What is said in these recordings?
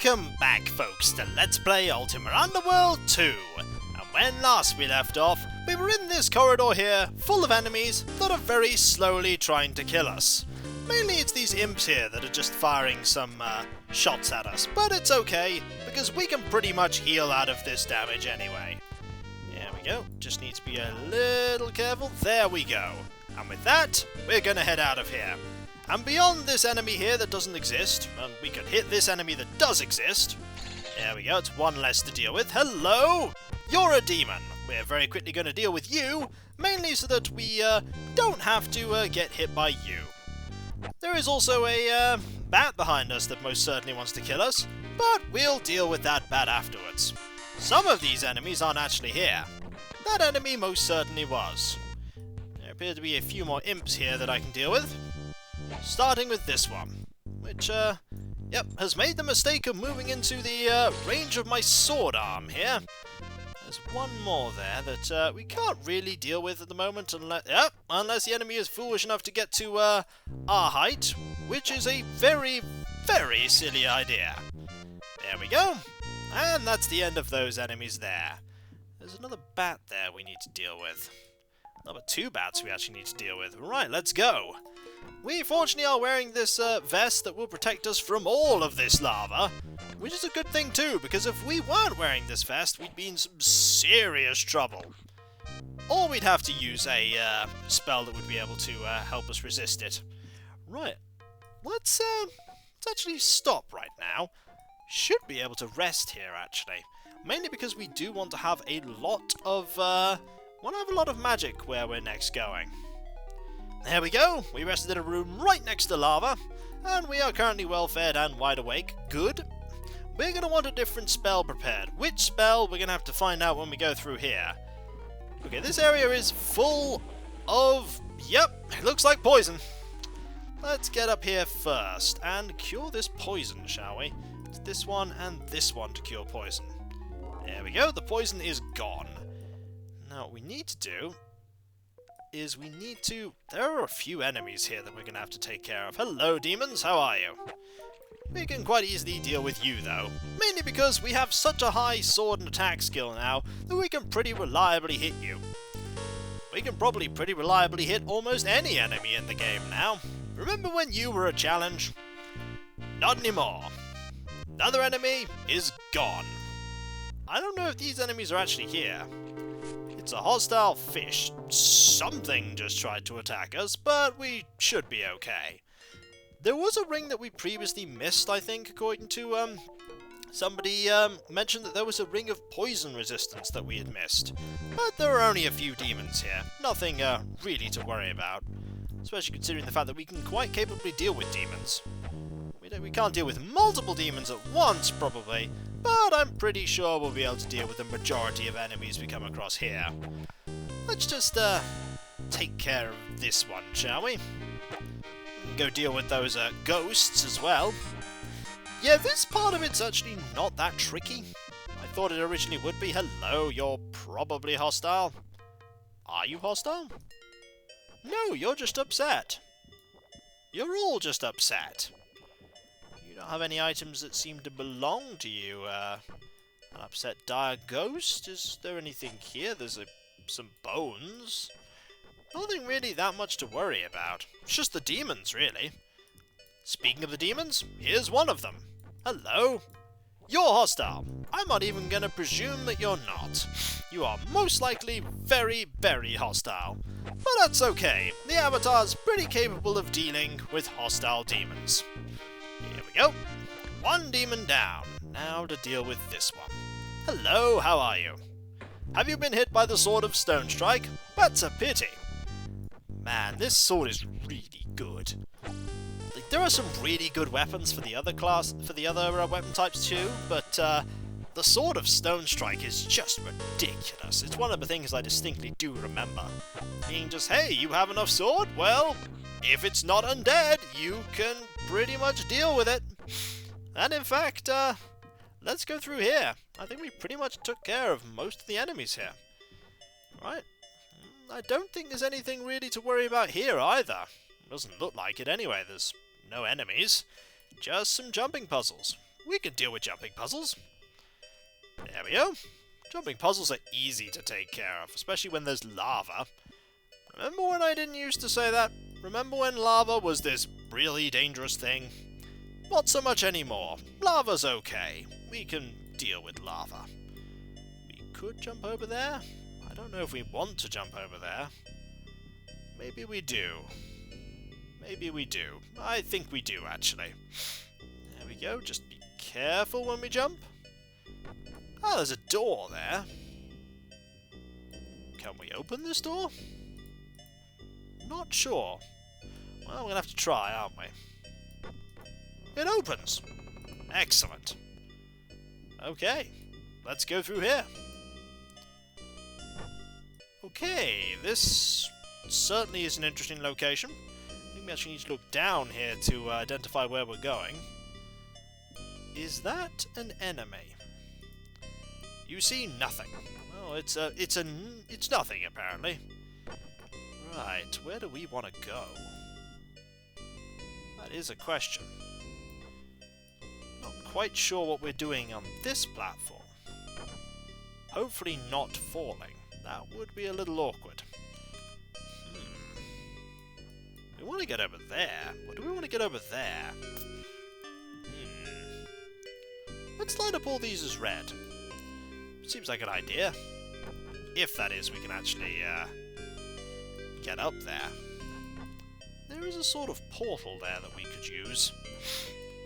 Welcome back, folks, to Let's Play Ultima Underworld 2. And when last we left off, we were in this corridor here, full of enemies that are very slowly trying to kill us. Mainly it's these imps here that are just firing some shots at us, but it's okay, because we can pretty much heal out of this damage anyway. There we go, just need to be a little careful, there we go. And with that, we're gonna head out of here. And beyond this enemy here that doesn't exist, and we could hit this enemy that does exist. There we go, it's one less to deal with. Hello! You're a demon. We're very quickly going to deal with you, mainly so that we don't have to get hit by you. There is also a bat behind us that most certainly wants to kill us, but we'll deal with that bat afterwards. Some of these enemies aren't actually here. That enemy most certainly was. There appear to be a few more imps here that I can deal with. Starting with this one, which, has made the mistake of moving into the range of my sword arm here. There's one more there that we can't really deal with at the moment unless the enemy is foolish enough to get to our height, which is a very, very silly idea. There we go, and that's the end of those enemies there. There's another bat there we need to deal with. Another two bats we actually need to deal with. Right, let's go. We fortunately are wearing this vest that will protect us from all of this lava, which is a good thing too, because if we weren't wearing this vest, we'd be in some serious trouble. Or we'd have to use a spell that would be able to help us resist it. Right, let's actually stop right now. Should be able to rest here, actually. Mainly because we do want to have a lot of magic where we're next going. There we go, we rested in a room right next to lava, and we are currently well fed and wide awake. Good. We're going to want a different spell prepared. Which spell, we're going to have to find out when we go through here. Okay, this area is full of, it looks like poison. Let's get up here first and cure this poison, shall we? It's this one and this one to cure poison. There we go, the poison is gone. Now what we need to do is there are a few enemies here that we're going to have to take care of. Hello, demons, how are you? We can quite easily deal with you, though. Mainly because we have such a high sword and attack skill now that we can pretty reliably hit you. We can probably pretty reliably hit almost any enemy in the game now. Remember when you were a challenge? Not anymore. Another enemy is gone. I don't know if these enemies are actually here. It's a hostile fish. Something just tried to attack us, but we should be okay. There was a ring that we previously missed, I think, according to, somebody mentioned that there was a ring of poison resistance that we had missed. But there are only a few demons here. Nothing, really to worry about. Especially considering the fact that we can quite capably deal with demons. We can't deal with multiple demons at once, probably, but I'm pretty sure we'll be able to deal with the majority of enemies we come across here. Let's just, take care of this one, shall we? Go deal with those, ghosts as well. Yeah, this part of it's actually not that tricky. I thought it originally would be. Hello, you're probably hostile. Are you hostile? No, you're just upset. You're all just upset. You don't have any items that seem to belong to you, an upset dire ghost? Is there anything here? There's some bones. Nothing really that much to worry about. It's just the demons, really. Speaking of the demons, here's one of them. Hello. You're hostile. I'm not even going to presume that you're not. You are most likely very, very hostile. But that's okay. The Avatar's pretty capable of dealing with hostile demons. Here we go. One demon down. Now to deal with this one. Hello, how are you? Have you been hit by the Sword of Stone Strike? That's a pity. Man, this sword is really good. Like, there are some really good weapons for the other weapon types too, but the Sword of Stone Strike is just ridiculous. It's one of the things I distinctly do remember. Being just, hey, you have enough sword? Well, if it's not undead, you can pretty much deal with it. And in fact, let's go through here. I think we pretty much took care of most of the enemies here. Right. I don't think there's anything really to worry about here either. Doesn't look like it anyway. There's no enemies. Just some jumping puzzles. We can deal with jumping puzzles. There we go. Jumping puzzles are easy to take care of, especially when there's lava. Remember when I didn't used to say that? Remember when lava was this really dangerous thing? Not so much anymore. Lava's okay. We can deal with lava. We could jump over there. I don't know if we want to jump over there. Maybe we do. Maybe we do. I think we do, actually. There we go. Just be careful when we jump. Oh, there's a door there. Can we open this door? Not sure. Well, we're going to have to try, aren't we? It opens! Excellent. Okay, let's go through here. Okay, this certainly is an interesting location. I think we actually need to look down here to identify where we're going. Is that an enemy? You see nothing. Well, it's nothing apparently. Right, where do we want to go? That is a question. Not quite sure what we're doing on this platform. Hopefully not falling. That would be a little awkward. We want to get over there. What do we want to get over there? Let's light up all these as red. Seems like an idea. If that is, we can actually get up there. There is a sort of portal there that we could use.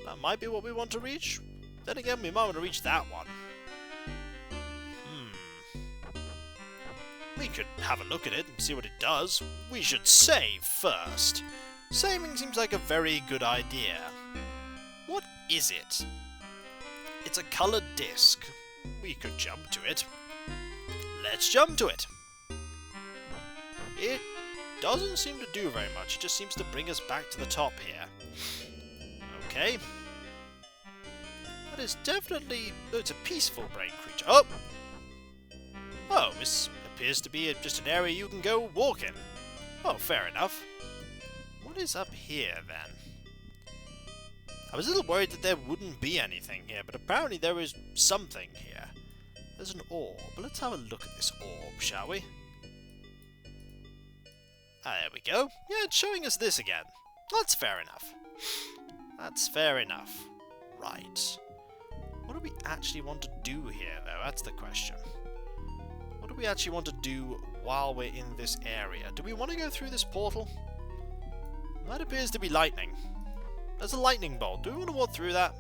That might be what we want to reach. Then again, we might want to reach that one. We could have a look at it and see what it does. We should save first. Saving seems like a very good idea. What is it? It's a coloured disc. We could jump to it. Let's jump to it. It doesn't seem to do very much. It just seems to bring us back to the top here. Okay. That is definitely... it's a peaceful brain creature. Oh! Oh, this appears to be just an area you can go walk in. Oh, fair enough. What is up here, then? I was a little worried that there wouldn't be anything here, but apparently there is something here. There's an orb. Let's have a look at this orb, shall we? Ah, there we go. Yeah, it's showing us this again. That's fair enough. That's fair enough. Right. What do we actually want to do here, though? That's the question. What do we actually want to do while we're in this area? Do we want to go through this portal? That appears to be lightning. There's a lightning bolt. Do we want to walk through that?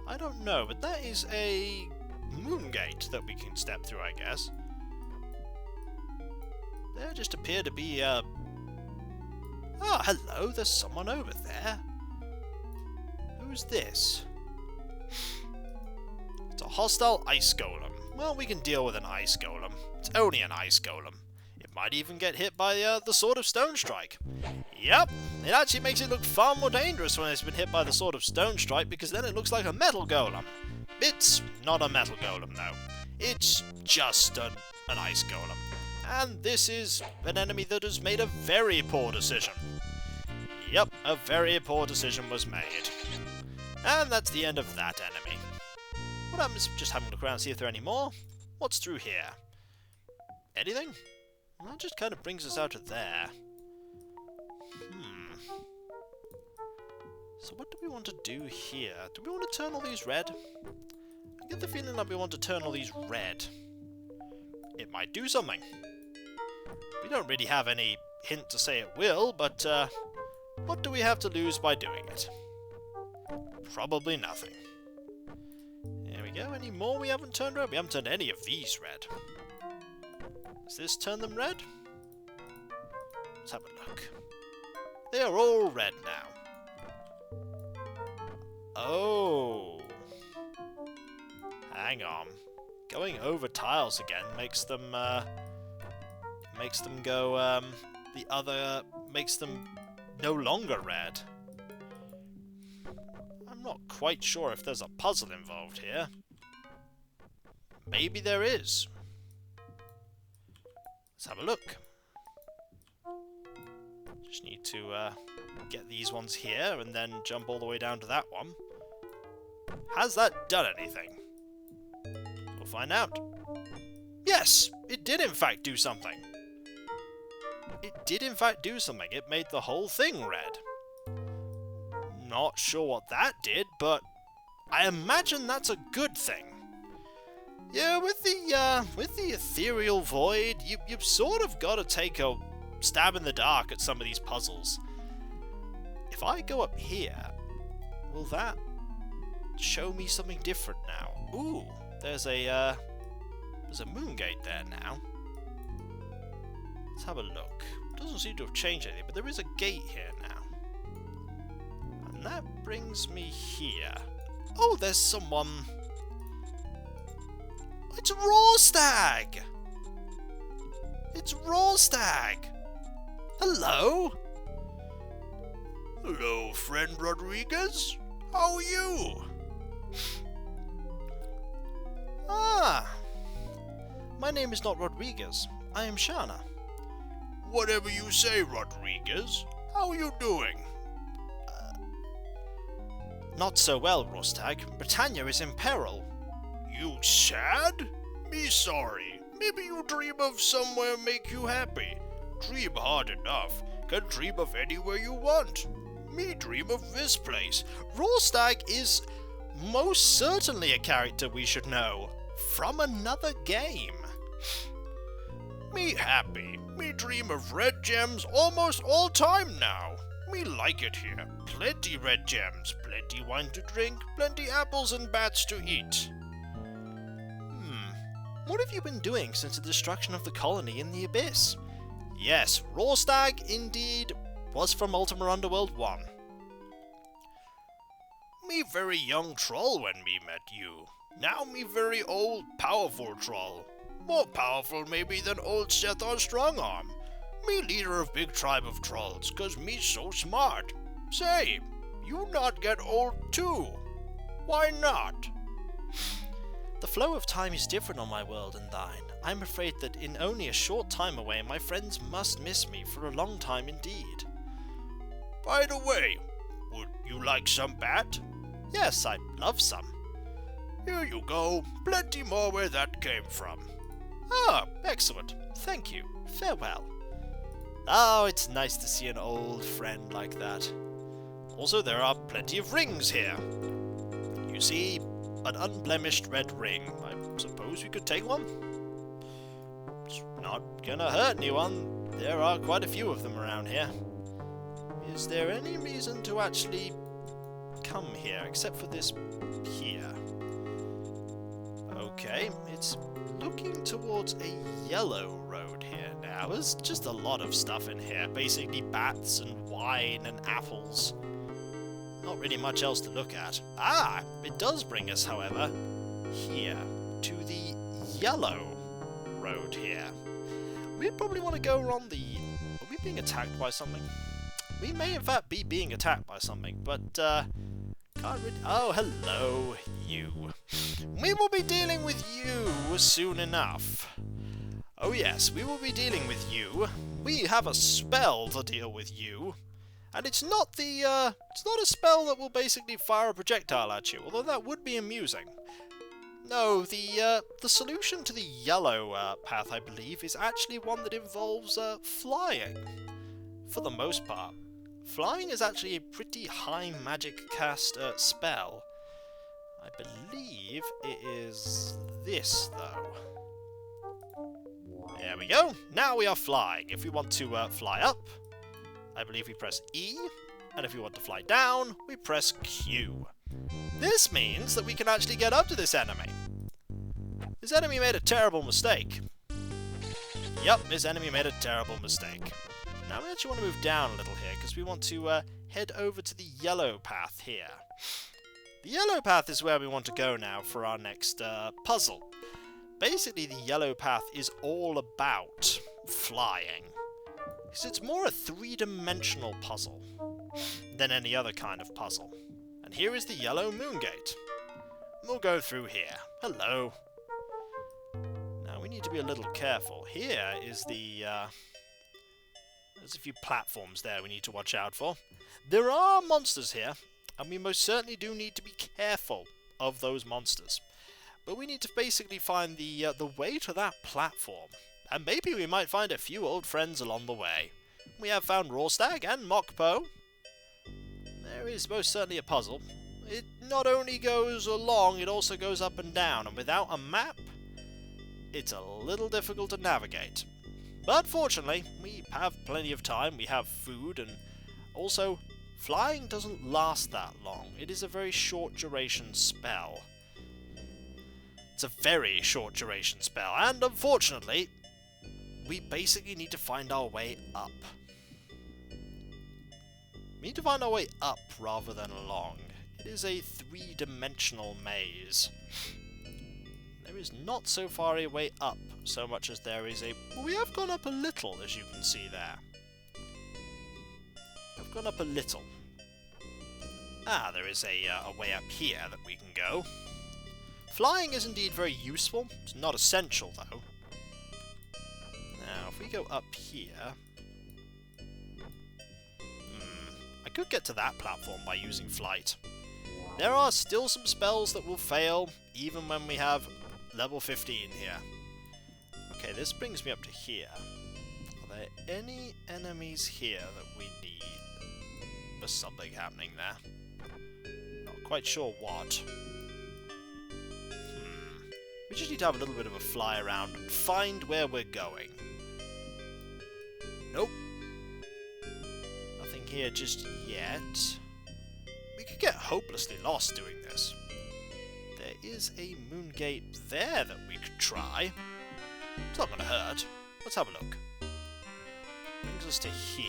I don't know, but that is a moon gate that we can step through, I guess. There just appear to be, Oh, hello, there's someone over there. Who's this? It's a hostile ice golem. Well, we can deal with an ice golem. It's only an ice golem. It might even get hit by the Sword of Stone Strike. Yep, it actually makes it look far more dangerous when it's been hit by the Sword of Stone Strike, because then it looks like a metal golem. It's not a metal golem, though. It's just an ice golem. And this is an enemy that has made a very poor decision. Yep, a very poor decision was made. And that's the end of that enemy. What happens? Just having a look around, see if there are any more. What's through here? Anything? Well, that just kind of brings us out of there. So what do we want to do here? Do we want to turn all these red? I get the feeling like we want to turn all these red. It might do something. We don't really have any hint to say it will, but what do we have to lose by doing it? Probably nothing. There we go. Any more we haven't turned red? We haven't turned any of these red. Does this turn them red? Let's have a look. They are all red now. Oh. Hang on. Going over tiles again makes them go the other makes them no longer red. I'm not quite sure if there's a puzzle involved here. Maybe there is. Let's have a look. Just need to get these ones here and then jump all the way down to that one. Has that done anything? We'll find out. Yes, it did in fact do something. It did in fact do something. It made the whole thing red. Not sure what that did, but I imagine that's a good thing. Yeah, with the Ethereal Void, you've sort of got to take a stab in the dark at some of these puzzles. If I go up here, will that show me something different now? Ooh, there's a moon gate there now. Let's have a look. Doesn't seem to have changed anything, but there is a gate here now. And that brings me here. Oh, there's someone. It's Rawstag! It's Rawstag! Hello? Hello, friend Rodriguez. How are you? Ah. My name is not Rodriguez. I am Shana. Whatever you say, Rodriguez. How are you doing? Not so well, Rawstag. Britannia is in peril. You sad? Me sorry. Maybe you dream of somewhere make you happy. Dream hard enough. Can dream of anywhere you want. Me dream of this place. Rawstag is most certainly a character we should know. From another game. Me happy. Me dream of red gems almost all time now. Me like it here. Plenty red gems, plenty wine to drink, plenty apples and bats to eat. What have you been doing since the destruction of the colony in the Abyss? Yes, Rawstag, indeed, was from Ultima Underworld 1. Me very young troll when me met you. Now me very old, powerful troll. More powerful maybe than old Sethar Strongarm. Me leader of big tribe of trolls, cause me so smart. Say, you not get old too. Why not? The flow of time is different on my world and thine. I'm afraid that in only a short time away, my friends must miss me for a long time indeed. By the way, would you like some bat? Yes, I'd love some. Here you go. Plenty more where that came from. Ah, excellent. Thank you. Farewell. Oh, it's nice to see an old friend like that. Also, there are plenty of rings here. You see, an unblemished red ring. I suppose we could take one? It's not gonna hurt anyone. There are quite a few of them around here. Is there any reason to actually come here, except for this here? Okay, it's looking towards a yellow road here now. There's just a lot of stuff in here. Basically bats and wine and apples. Not really much else to look at. Ah, it does bring us, however, here, to the yellow road here. We probably want to go around the... Are we being attacked by something? We may in fact be being attacked by something, but, can't really... Oh, hello, you. We will be dealing with you soon enough. Oh yes, we will be dealing with you. We have a spell to deal with you. And it's not a spell that will basically fire a projectile at you, although that would be amusing. No, the solution to the yellow path, I believe, is actually one that involves flying. For the most part. Flying is actually a pretty high magic cast spell. I believe it is this, though. There we go. Now we are flying. If we want to fly up, I believe we press E, and if we want to fly down, we press Q. This means that we can actually get up to this enemy. This enemy made a terrible mistake. Yep, this enemy made a terrible mistake. Now we actually want to move down a little here, because we want to head over to the yellow path here. The yellow path is where we want to go now for our next puzzle. Basically, the yellow path is all about flying. Because it's more a three-dimensional puzzle than any other kind of puzzle. And here is the yellow moon gate. We'll go through here. Hello. Now we need to be a little careful. Here is the... there's a few platforms there we need to watch out for. There are monsters here, and we most certainly do need to be careful of those monsters. But we need to basically find the way to that platform, and maybe we might find a few old friends along the way. We have found Rawstag and Mokpo. There is most certainly a puzzle. It not only goes along, it also goes up and down, and without a map, it's a little difficult to navigate. But fortunately, we have plenty of time, we have food, and also, flying doesn't last that long. It is a very short duration spell. It's a very short duration spell, and unfortunately, we basically need to find our way up. We need to find our way up rather than along. It is a three-dimensional maze. There is not so far a way up, so much as there is a... Well, we have gone up a little, as you can see there. We've gone up a little. Ah, there is a way up here that we can go. Flying is indeed very useful. It's not essential, though. Now, if we go up here... I could get to that platform by using flight. There are still some spells that will fail, even when we have level 15 here. Okay, this brings me up to here. Are there any enemies here that we need? There's something happening there. Not quite sure what. We just need to have a little bit of a fly around and find where we're going. Nope. Nothing here just yet. We could get hopelessly lost doing this. There is a moon gate there that we could try. It's not going to hurt. Let's have a look. Brings us to here.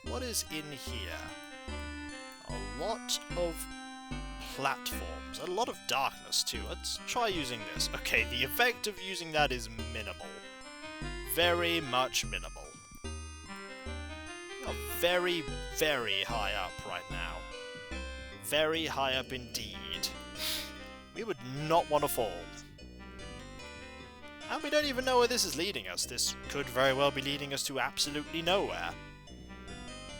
What is in here? A lot of platforms. A lot of darkness too. Let's try using this. Okay, the effect of using that is minimal. Very much minimal. We are very, very high up right now. Very high up indeed. We would not want to fall. And we don't even know where this is leading us. This could very well be leading us to absolutely nowhere.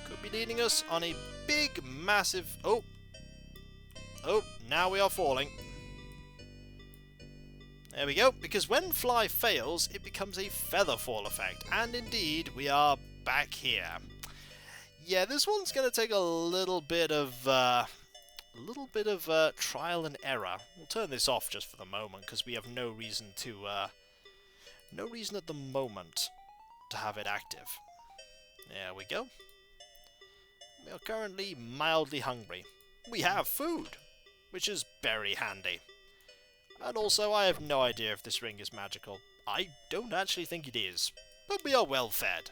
Could be leading us on a big, massive... Oh! Oh, now we are falling. There we go, because when fly fails, it becomes a feather fall effect. And indeed, we are back here. Yeah, this one's going to take a little bit of trial and error. We'll turn this off just for the moment, because we have no reason to... no reason at the moment to have it active. There we go. We are currently mildly hungry. We have food, which is very handy. And also, I have no idea if this ring is magical. I don't actually think it is, but we are well fed.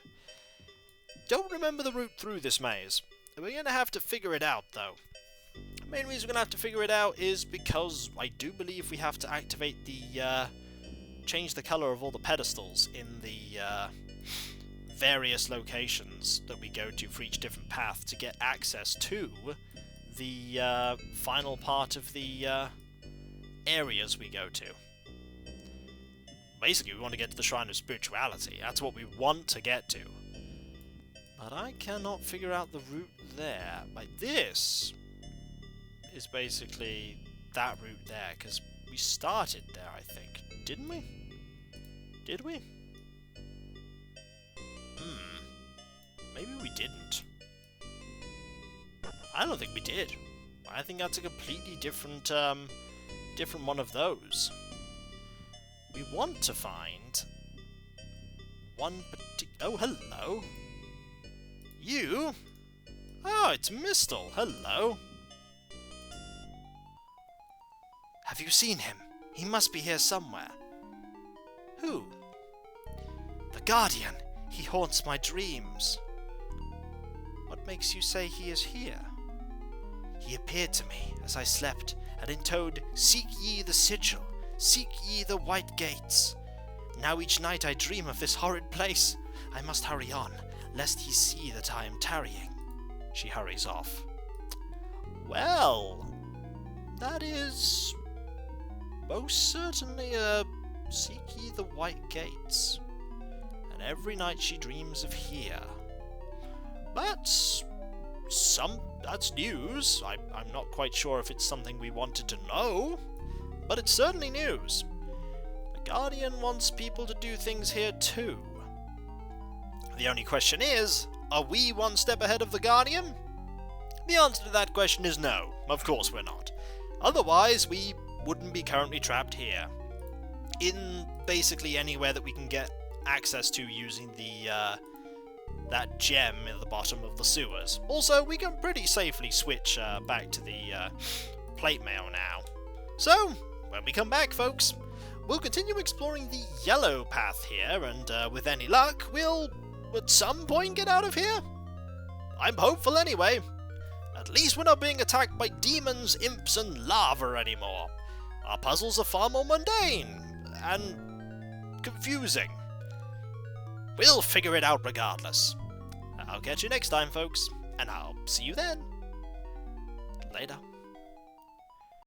Don't remember the route through this maze. We're going to have to figure it out, though. The main reason we're going to have to figure it out is because I do believe we have to activate the, change the colour of all the pedestals in the, various locations that we go to for each different path to get access to the, final part of the, areas we go to. Basically, we want to get to the Shrine of Spirituality. That's what we want to get to. But I cannot figure out the route there. Like, this is basically that route there, because we started there, I think. Didn't we? Did we? Maybe we didn't. I don't think we did. I think that's a completely different, different one of those. We want to find one particular... Oh, hello. You? Oh, it's Mistle. Hello. Have you seen him? He must be here somewhere. Who? The Guardian. He haunts my dreams. What makes you say he is here? He appeared to me as I slept and intoned, "Seek ye the sigil, seek ye the white gates." Now each night I dream of this horrid place. I must hurry on, lest he see that I am tarrying. She hurries off. Well, that is most certainly a seek ye the white gates. And every night she dreams of here. But that's news. I'm not quite sure if it's something we wanted to know, but it's certainly news. The Guardian wants people to do things here too. The only question is, are we one step ahead of the Guardian? The answer to that question is no, of course we're not. Otherwise, we wouldn't be currently trapped here. In basically anywhere that we can get access to using that gem in the bottom of the sewers. Also, we can pretty safely switch back to the plate mail now. So, when we come back, folks, we'll continue exploring the yellow path here, and with any luck, we'll at some point get out of here? I'm hopeful anyway. At least we're not being attacked by demons, imps, and lava anymore. Our puzzles are far more mundane and confusing. We'll figure it out regardless. I'll catch you next time, folks, and I'll see you then. Later.